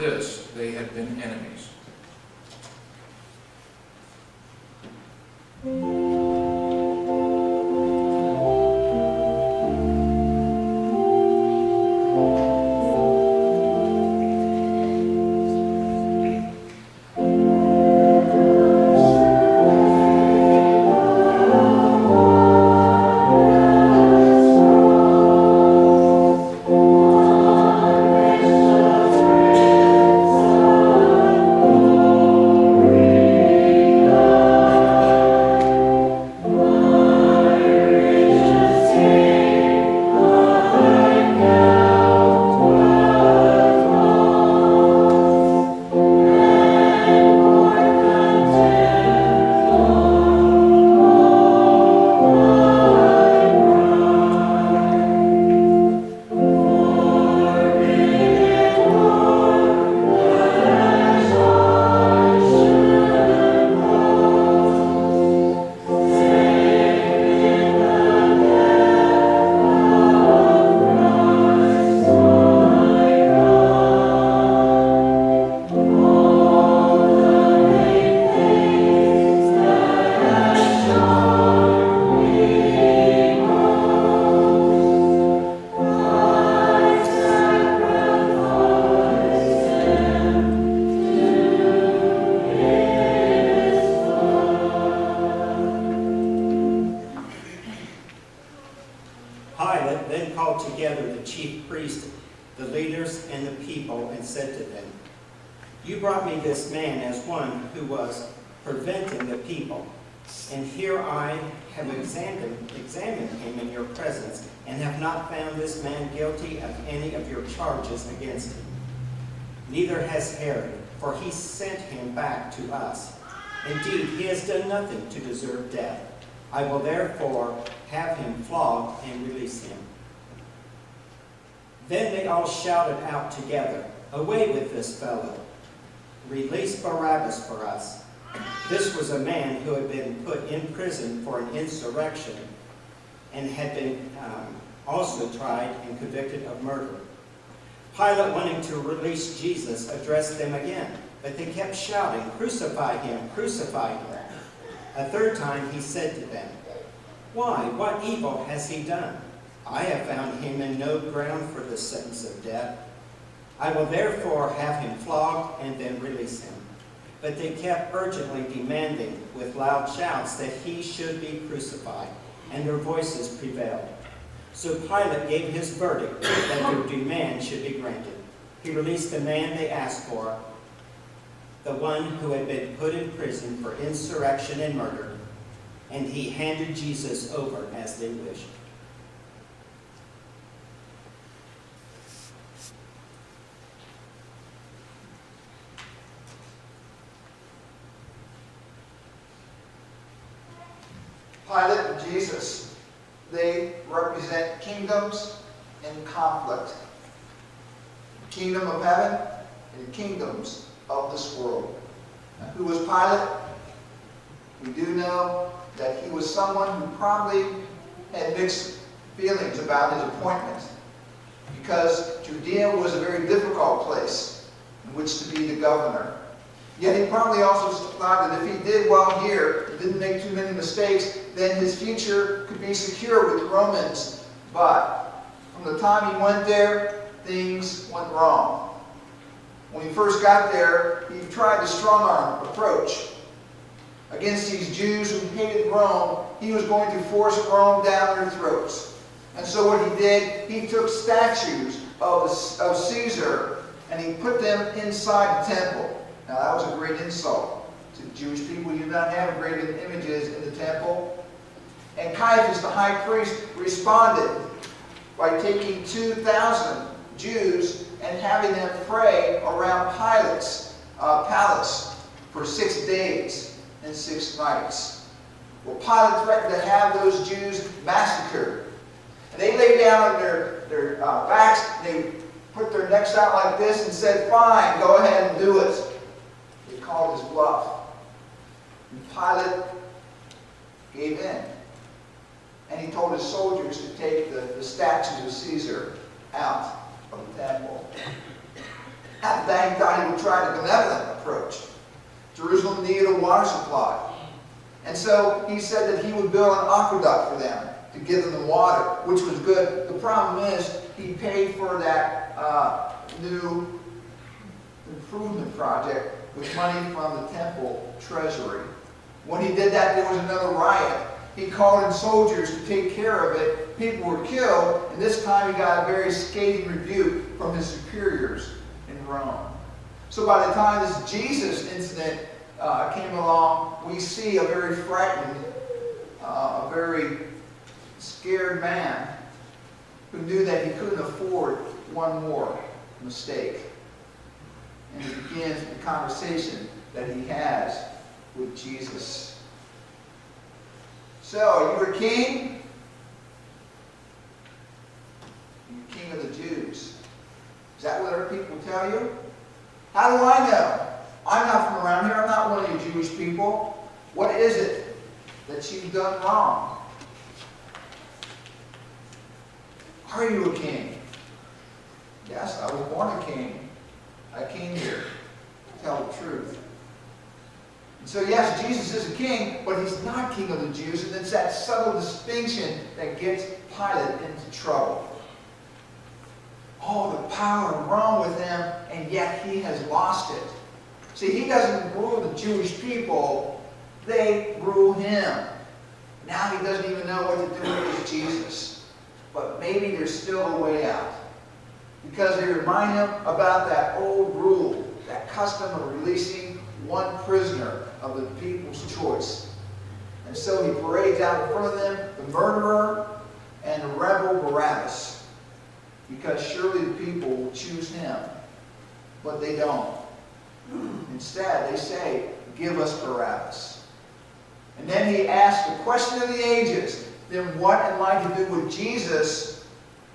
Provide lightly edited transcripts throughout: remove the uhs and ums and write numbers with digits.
this they had been enemies. Pilate then called together the chief priests, the leaders, and the people, and said to them, "You brought me this man as one who was preventing the people, and here I have examined him in your presence, and have not found this man guilty of any of your charges against him. Neither has Herod, for he sent him back to us. Indeed, he has done nothing to deserve death. I will therefore have him flogged and release him." Then they all shouted out together, "Away with this fellow! Release Barabbas for us." This was a man who had been put in prison for an insurrection and had been also tried and convicted of murder. Pilate, wanting to release Jesus, addressed them again, but they kept shouting, "Crucify him! Crucify him!" A third time he said to them, "Why, what evil has he done? I have found him in no ground for the sentence of death. I will therefore have him flogged and then release him." But they kept urgently demanding with loud shouts that he should be crucified, and their voices prevailed. So Pilate gave his verdict that their demand should be granted. He released the man they asked for, the one who had been put in prison for insurrection and murder, and he handed Jesus over as they wished. Pilate and Jesus, they represent kingdoms in conflict. The kingdom of heaven and kingdoms of this world. Now, who was Pilate? We do know that he was someone who probably had mixed feelings about his appointment, because Judea was a very difficult place in which to be the governor. Yet he probably also thought that if he did well here, didn't make too many mistakes, then his future could be secure with the Romans. But from the time he went there, things went wrong. When he first got there, he tried the strong-arm approach against these Jews who hated Rome. He was going to force Rome down their throats. And so what he did, he took statues of Caesar and he put them inside the temple. Now that was a great insult to the Jewish people. You did not have graven images in the temple. And Caiaphas, the high priest, responded by taking 2,000 Jews and having them pray around Pilate's palace for 6 days and 6 nights. Well, Pilate threatened to have those Jews massacred. And they lay down on their backs, and they put their necks out like this and said, "Fine, go ahead and do it." They called his bluff. And Pilate gave in. And he told his soldiers to take the statues of Caesar out of the temple. After that, he thought he would try the benevolent approach. Jerusalem needed a water supply. And so he said that he would build an aqueduct for them to give them the water, which was good. The problem is he paid for that new improvement project with money from the temple treasury. When he did that, there was another riot. He called in soldiers to take care of it. People were killed, and this time he got a very scathing rebuke from his superiors in Rome. So by the time this Jesus incident came along, we see a very frightened, a very scared man who knew that he couldn't afford one more mistake. And it begins the conversation that he has with Jesus. So, you're a king? You're king of the Jews. Is that what other people tell you? How do I know? I'm not from around here. I'm not one of you Jewish people. What is it that you've done wrong? Are you a king? Yes, I was born a king. I came here to tell the truth. And so yes, Jesus is a king, but he's not king of the Jews, and it's that subtle distinction that gets Pilate into trouble. All the power of Rome with him, and yet he has lost it. See, he doesn't rule the Jewish people, they rule him. Now he doesn't even know what to do with this Jesus. But maybe there's still a way out. Because they remind him about that old rule, that custom of releasing one prisoner of the people's choice. And so he parades out in front of them the murderer and the rebel Barabbas. Because surely the people will choose him. But they don't. Instead, they say, give us Barabbas. And then he asks the question of the ages, then what am I to do with Jesus,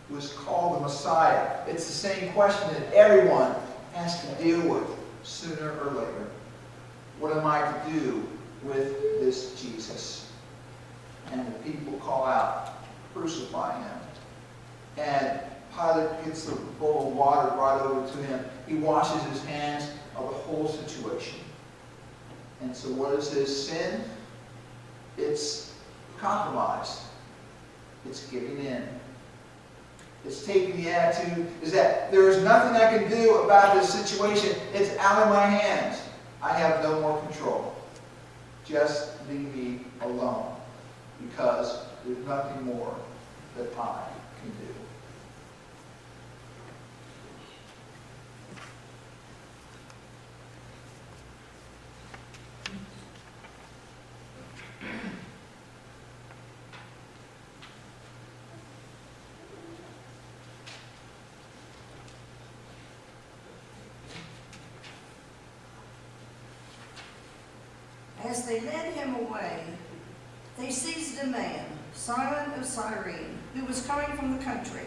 who is called the Messiah? It's the same question that everyone has to deal with sooner or later. What am I to do with this Jesus? And the people call out, crucify him. And Pilate gets the bowl of water brought over to him. He washes his hands of the whole situation. And so what is his sin? It's compromise. It's giving in. It's taking the attitude is that there is nothing I can do about this situation. It's out of my hands. I have no more control. Just leave me alone, because there's nothing more that I can do. As they led him away, they seized a man, Simon of Cyrene, who was coming from the country,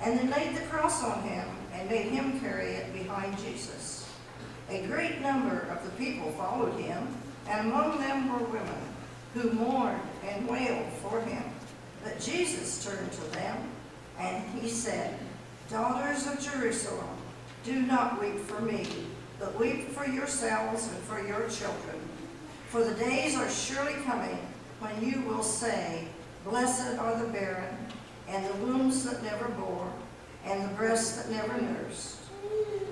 and they laid the cross on him and made him carry it behind Jesus. A great number of the people followed him, and among them were women who mourned and wailed for him. But Jesus turned to them, and he said, "Daughters of Jerusalem, do not weep for me, but weep for yourselves and for your children. For the days are surely coming when you will say, 'Blessed are the barren, and the wombs that never bore, and the breasts that never nursed.'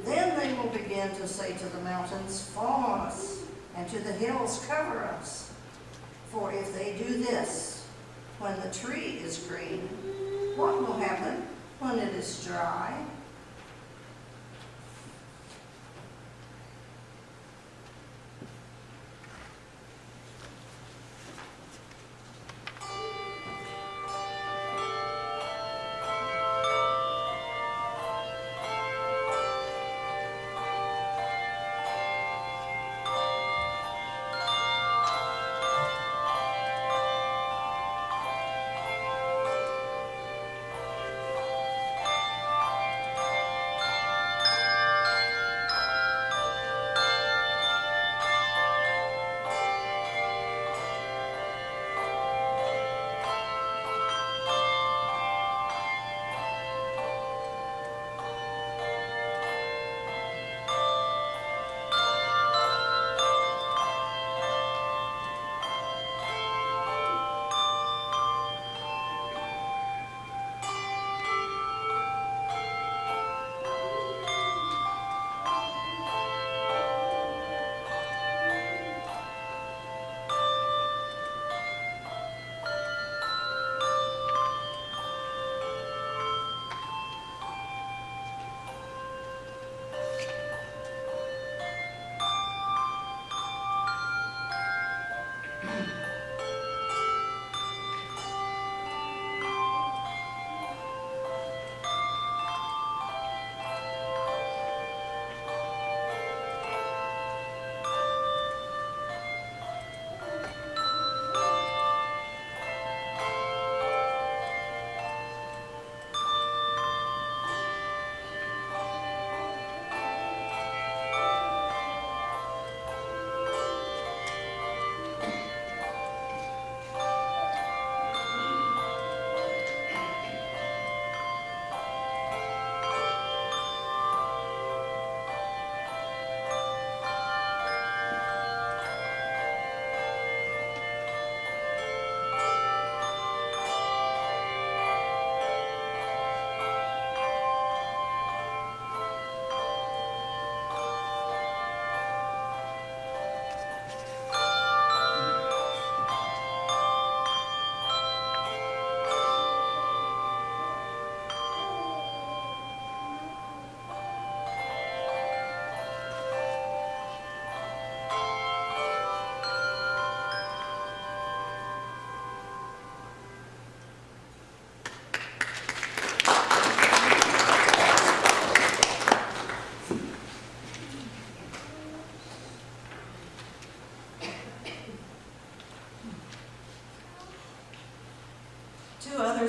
Then they will begin to say to the mountains, 'Fall on us,' and to the hills, 'Cover us.' For if they do this when the tree is green, what will happen when it is dry?"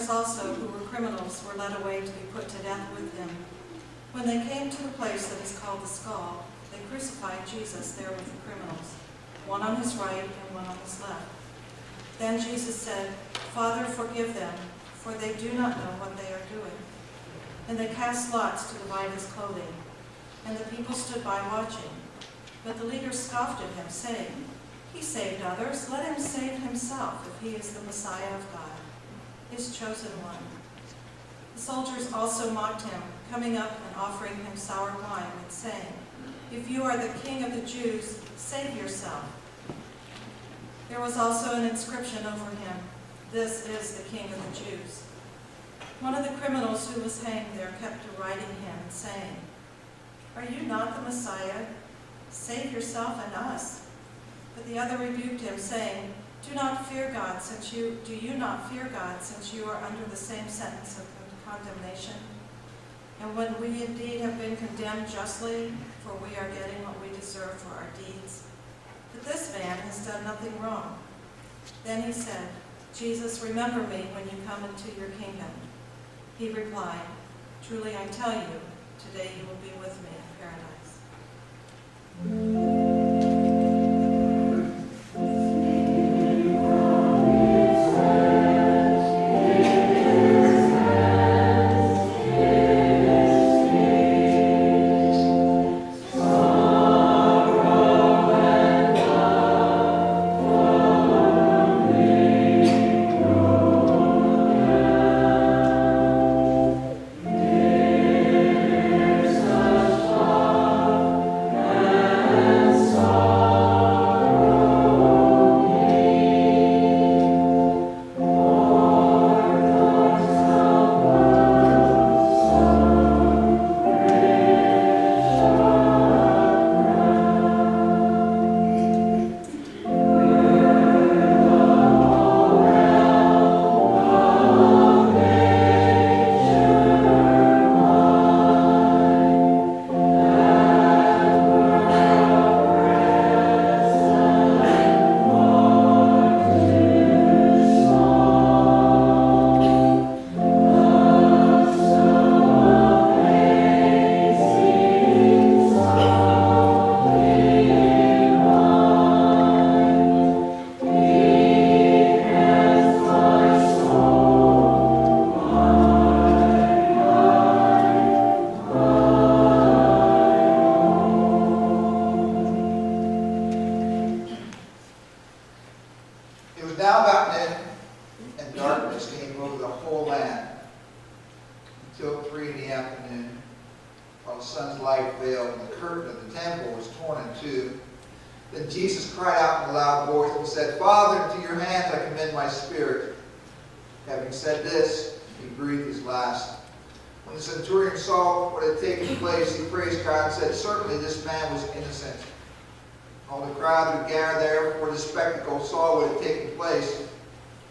others also who were criminals were led away to be put to death with him. When they came to the place that is called the Skull, they crucified Jesus there with the criminals, one on his right and one on his left. Then Jesus said, "Father, forgive them, for they do not know what they are doing." And they cast lots to divide his clothing, and the people stood by watching. But the leaders scoffed at him, saying, "He saved others, let him save himself if he is the Messiah of God, his chosen one." The soldiers also mocked him, coming up and offering him sour wine and saying, "If you are the king of the Jews, save yourself." There was also an inscription over him, "This is the King of the Jews." One of the criminals who was hanged there kept deriding him and saying, "Are you not the Messiah? Save yourself and us." But the other rebuked him, saying, Do you not fear God, since you are under the same sentence of condemnation? And when we indeed have been condemned justly, for we are getting what we deserve for our deeds. But this man has done nothing wrong. Then he said, "Jesus, remember me when you come into your kingdom." He replied, "Truly I tell you, today you will be with me in paradise." Then Jesus cried out in a loud voice and said, "Father, into your hands I commend my spirit." Having said this, he breathed his last. When the centurion saw what had taken place, he praised God and said, "Certainly this man was innocent." All the crowd who gathered there for the spectacle saw what had taken place.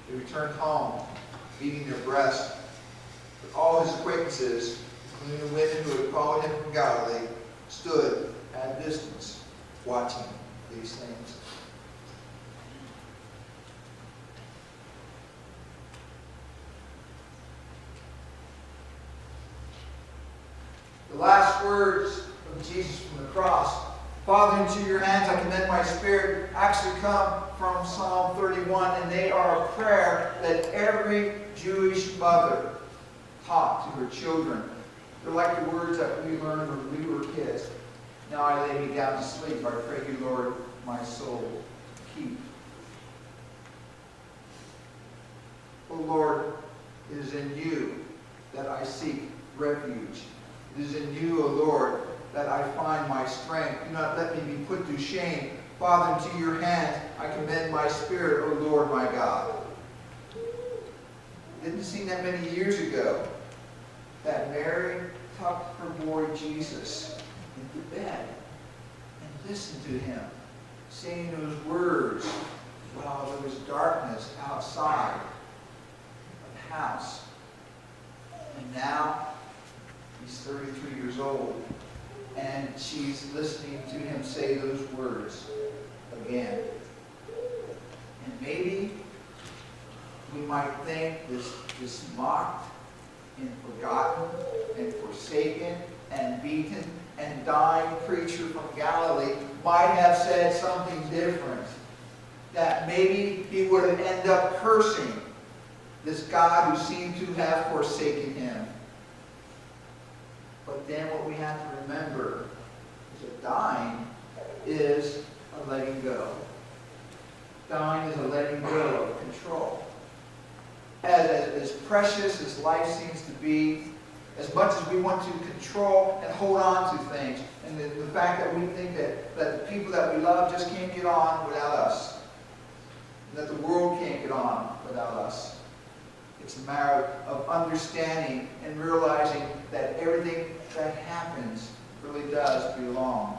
They returned home, beating their breasts. But all his acquaintances, including the women who had followed him from Galilee, stood at a distance, watching these things. The last words of Jesus from the cross, "Father, into your hands I commend my spirit," actually come from Psalm 31, and they are a prayer that every Jewish mother taught to her children. They're like the words that we learned when we were kids. "Now I lay me down to sleep. I pray you, Lord, my soul keep." O Lord, it is in you that I seek refuge. It is in you, O Lord, that I find my strength. Do not let me be put to shame. Father, into your hands I commend my spirit, O Lord, my God. It didn't seem that many years ago that Mary tucked her boy Jesus into bed and listened to him saying those words while there was darkness outside of the house. And now he's 33 years old, and she's listening to him say those words again. And maybe we might think this mocked and forgotten and forsaken and beaten and dying preacher from Galilee might have said something different. That maybe he would end up cursing this God who seemed to have forsaken him. But then what we have to remember is that dying is a letting go. Dying is a letting go of control. As precious as life seems to be, as much as we want to control and hold on to things, and the fact that we think that the people that we love just can't get on without us, and that the world can't get on without us. It's a matter of understanding and realizing that everything that happens really does belong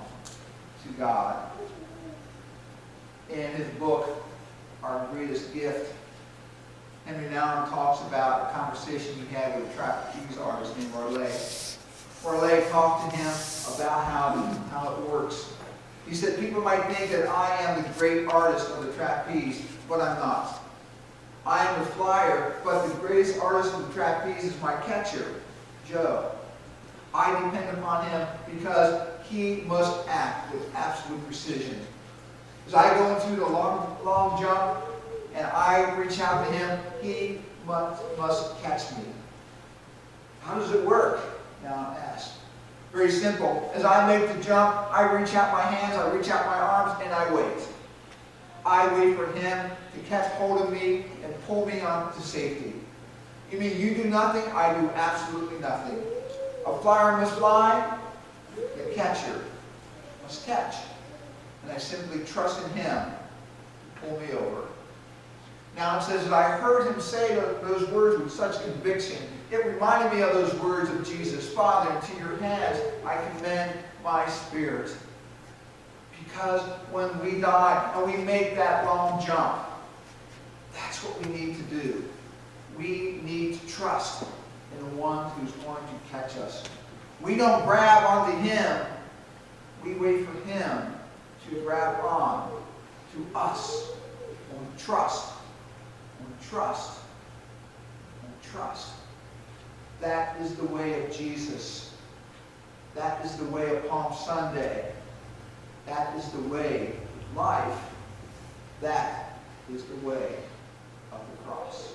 to God. In his book, Our Greatest Gift, Henry Nouwen talks about a conversation he had with a trapeze artist named Raleigh. Raleigh talked to him about how it works. He said, people might think that I am the great artist of the trapeze, but I'm not. I am the flyer, but the greatest artist of the trapeze is my catcher, Joe. I depend upon him because he must act with absolute precision. As I go into the long jump and I reach out to him, he must catch me. How does it work? Now I'm asked. Very simple. As I make the jump, I reach out my hands, I reach out my arms, and I wait. I wait for him to catch hold of me and pull me on to safety. You mean you do nothing? I do absolutely nothing. A flyer must fly, the catcher must catch. And I simply trust in him to pull me over. Now it says that I heard him say those words with such conviction. It reminded me of those words of Jesus. Father, into your hands I commend my spirit. Because when we die and we make that long jump, that's what we need to do. We need to trust in the one who's going to catch us. We don't grab onto him. We wait for him to grab on to us. And we trust. And we trust. And we trust. That is the way of Jesus. That is the way of Palm Sunday. That is the way of life. That is the way of the cross.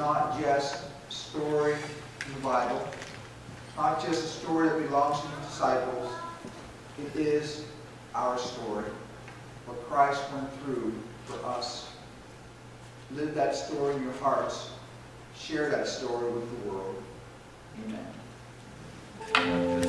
not just a story in the Bible, not just a story that belongs to the disciples. It is our story, what Christ went through for us. Live that story in your hearts. Share that story with the world. Amen.